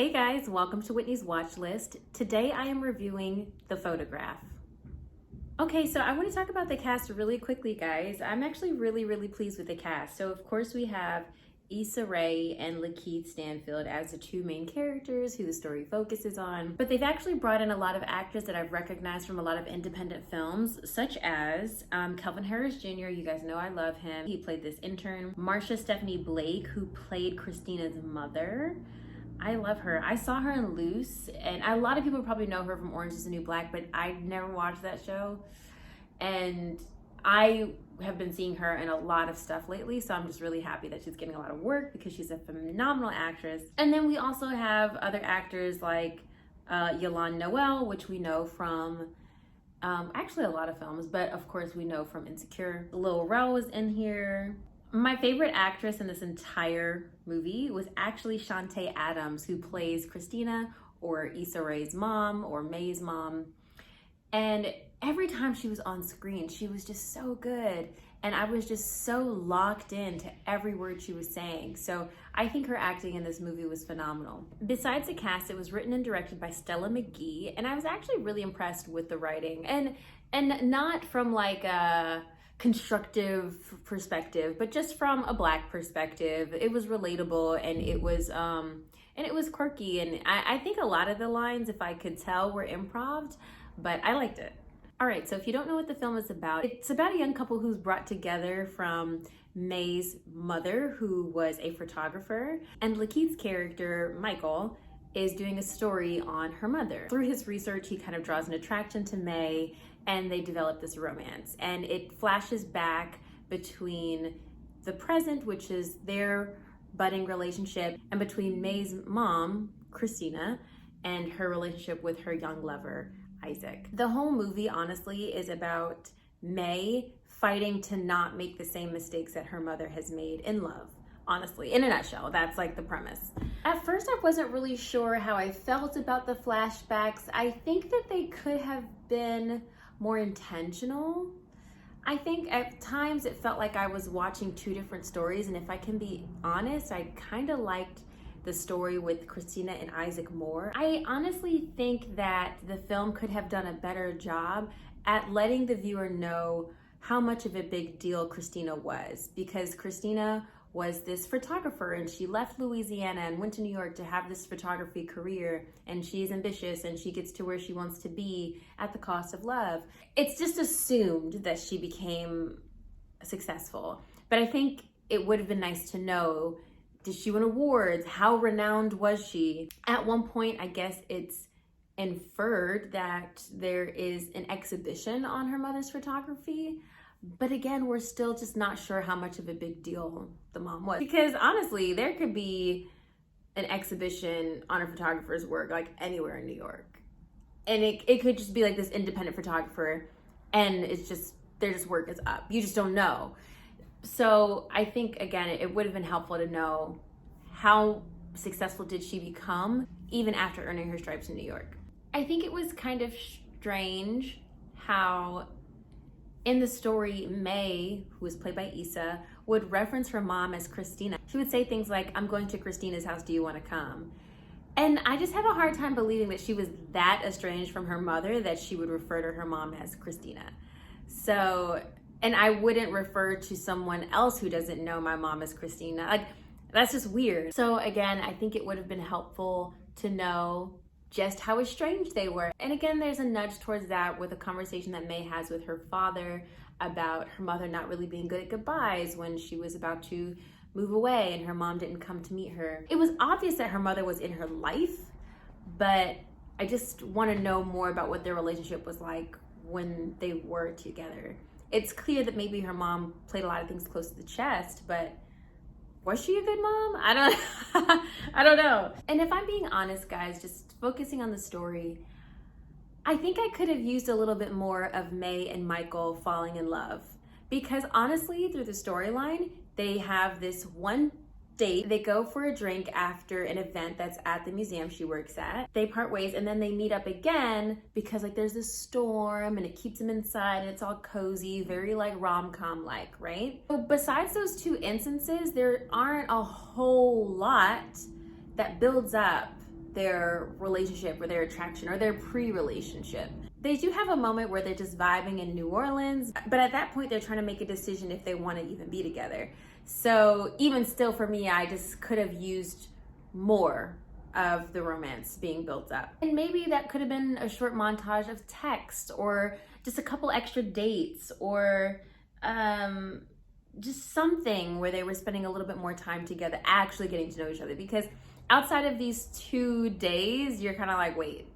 Hey guys, welcome to Whitney's watch list. Today I am reviewing The Photograph. Okay, so I want to talk about the cast really quickly, guys. I'm actually really pleased with the cast. So of course we have Issa and LaKeith Stanfield as the two main characters who the story focuses on. But they've actually brought in a lot of actors that I've recognized from a lot of independent films, such as Kelvin Harris Jr. You guys know I love him. He played this intern. Marsha Stephanie Blake, who played Christina's mother. I love her. I saw her in Loose, and a lot of people probably know her from Orange is the New Black, but I never watched that show. And I have been seeing her in a lot of stuff lately, so I'm just really happy that she's getting a lot of work because she's a phenomenal actress. And then we also have other actors like Yolande Noel, which we know from actually a lot of films, but of course we know from Insecure. Lil Rel was in here. My favorite actress in this entire movie was actually Shantae Adams, who plays Christina or Issa Rae's mom or May's mom. And every time she was on screen, she was just so good. And I was just so locked into every word she was saying. So I think her acting in this movie was phenomenal. Besides the cast, it was written and directed by Stella Meghie. And I was actually really impressed with the writing. And not from like a constructive perspective, but just from a Black perspective. It was relatable and it was quirky, and I think a lot of the lines, if I could tell, were improv, but I liked it. All right, so if you don't know what the film is about, it's about a young couple who's brought together from May's mother, who was a photographer, and LaKeith's character, Michael, is doing a story on her mother. Through his research, he kind of draws an attraction to May, and they develop this romance. And it flashes back between the present, which is their budding relationship, and between May's mom, Christina, and her relationship with her young lover, Isaac. The whole movie, honestly, is about May fighting to not make the same mistakes that her mother has made in love. Honestly, in a nutshell, that's like the premise. At first, I wasn't really sure how I felt about the flashbacks. I think that they could have been more intentional. I think at times it felt like I was watching two different stories, and if I can be honest, I kind of liked the story with Christina and Isaac more. I honestly think that the film could have done a better job at letting the viewer know how much of a big deal Christina was, because Christina was this photographer and she left Louisiana and went to New York to have this photography career, and she's ambitious and she gets to where she wants to be at the cost of love. It's just assumed that she became successful, but I think it would have been nice to know, did she win awards? How renowned was she? At one point, I guess it's inferred that there is an exhibition on her mother's photography. But again, we're still just not sure how much of a big deal the mom was. Because honestly, there could be an exhibition on a photographer's work like anywhere in New York. And it could just be like this independent photographer, and it's just, their just work is up. You just don't know. So I think, again, it would have been helpful to know how successful did she become even after earning her stripes in New York. I think it was kind of strange how in the story, May, who was played by Issa, would reference her mom as Christina. She would say things like, "I'm going to Christina's house, do you want to come?" And I just have a hard time believing that she was that estranged from her mother that she would refer to her mom as Christina. So, and I wouldn't refer to someone else who doesn't know my mom as Christina. Like, that's just weird. So again, I think it would have been helpful to know just how estranged they were. And again, there's a nudge towards that with a conversation that May has with her father about her mother not really being good at goodbyes when she was about to move away and her mom didn't come to meet her. It was obvious that her mother was in her life, but I just want to know more about what their relationship was like when they were together. It's clear that maybe her mom played a lot of things close to the chest, but was she a good mom? I don't know. And if I'm being honest, guys, just focusing on the story, I think I could have used a little bit more of May and Michael falling in love, because honestly, through the storyline, they have this one date. They go for a drink after an event that's at the museum she works at. They part ways and then they meet up again because like there's this storm and it keeps them inside and it's all cozy, very like rom-com like, right? So besides those two instances, there aren't a whole lot that builds up their relationship or their attraction or their pre-relationship. They do have a moment where they're just vibing in New Orleans, but at that point they're trying to make a decision if they want to even be together. So even still, for me, I just could have used more of the romance being built up. And maybe that could have been a short montage of text, or just a couple extra dates, or just something where they were spending a little bit more time together, actually getting to know each other. Because outside of these 2 days, you're kind of like, wait,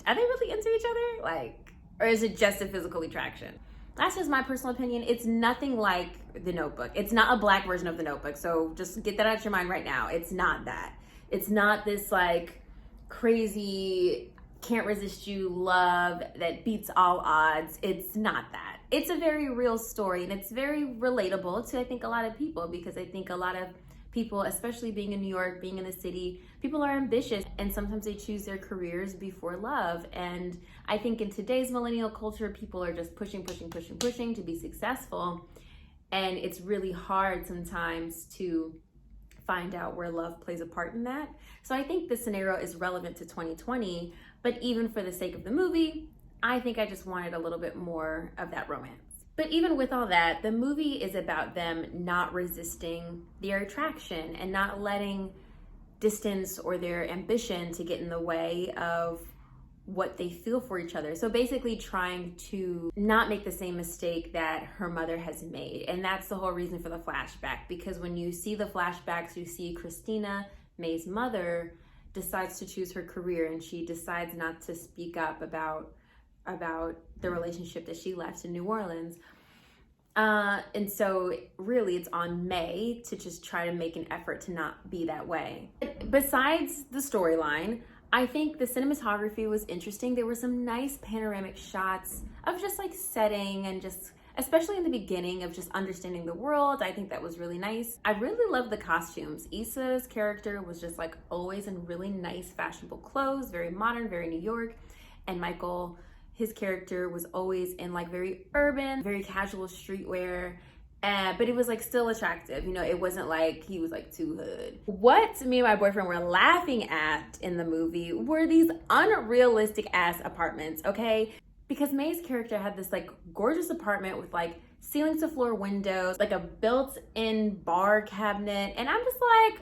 are they really into each other? Like, or is it just a physical attraction? That's just my personal opinion. It's nothing like The Notebook. It's not a black version of The Notebook. So just get that out of your mind right now. It's not that. It's not this like crazy, can't resist you love that beats all odds. It's not that. It's a very real story, and it's very relatable to, I think, a lot of people, because I think a lot of people, especially being in New York, being in the city, people are ambitious, and sometimes they choose their careers before love. And I think in today's millennial culture, people are just pushing to be successful. And it's really hard sometimes to find out where love plays a part in that. So I think this scenario is relevant to 2020, but even for the sake of the movie, I think I just wanted a little bit more of that romance. But even with all that, the movie is about them not resisting their attraction and not letting distance or their ambition to get in the way of what they feel for each other. So basically trying to not make the same mistake that her mother has made. And that's the whole reason for the flashback, because when you see the flashbacks, you see Christina, May's mother, decides to choose her career, and she decides not to speak up about the relationship that she left in New Orleans. And so really it's on May to just try to make an effort to not be that way. Besides the storyline, I think the cinematography was interesting. There were some nice panoramic shots of just like setting, and just especially in the beginning of just understanding the world. I think that was really nice. I really love the costumes. Issa's character was just like always in really nice fashionable clothes, very modern, very New York. And Michael, his character, was always in like very urban, very casual streetwear. But it was like still attractive. You know, it wasn't like he was like too hood. What me and my boyfriend were laughing at in the movie were these unrealistic ass apartments, okay? Because May's character had this like gorgeous apartment with like ceiling to floor windows, like a built-in bar cabinet. And I'm just like,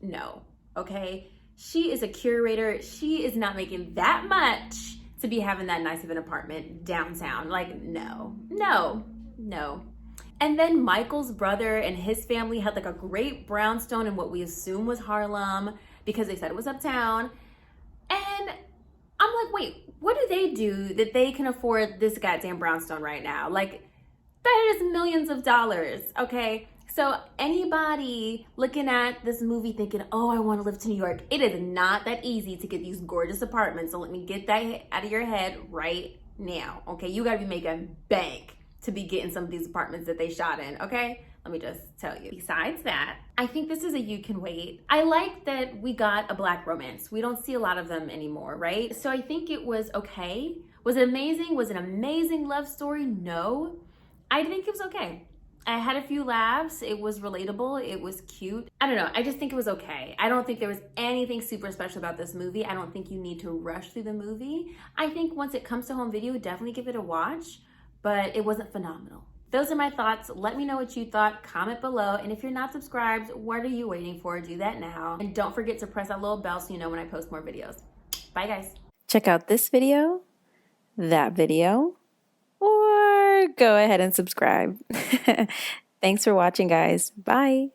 no, okay? She is a curator. She is not making that much to be having that nice of an apartment downtown. Like, no. And then Michael's brother and his family had like a great brownstone in what we assume was Harlem, because they said it was uptown. And I'm like, wait, what do they do that they can afford this goddamn brownstone right now? Like, that is millions of dollars, okay? So anybody looking at this movie thinking, oh, I want to live to New York, it is not that easy to get these gorgeous apartments. So let me get that out of your head right now, okay? You gotta be making bank to be getting some of these apartments that they shot in, okay? Let me just tell you. Besides that, I think this is a you can wait. I like that we got a black romance. We don't see a lot of them anymore, right? So I think it was okay. Was it amazing? Was it an amazing love story? No. I think it was okay. I had a few laughs. It was relatable. It was cute. I don't know. I just think it was okay. I don't think there was anything super special about this movie. I don't think you need to rush through the movie. I think once it comes to home video, definitely give it a watch, but it wasn't phenomenal. Those are my thoughts. Let me know what you thought. Comment below. And if you're not subscribed, what are you waiting for? Do that now. And don't forget to press that little bell so you know when I post more videos. Bye, guys. Check out this video, that video, or go ahead and subscribe. Thanks for watching, guys. Bye.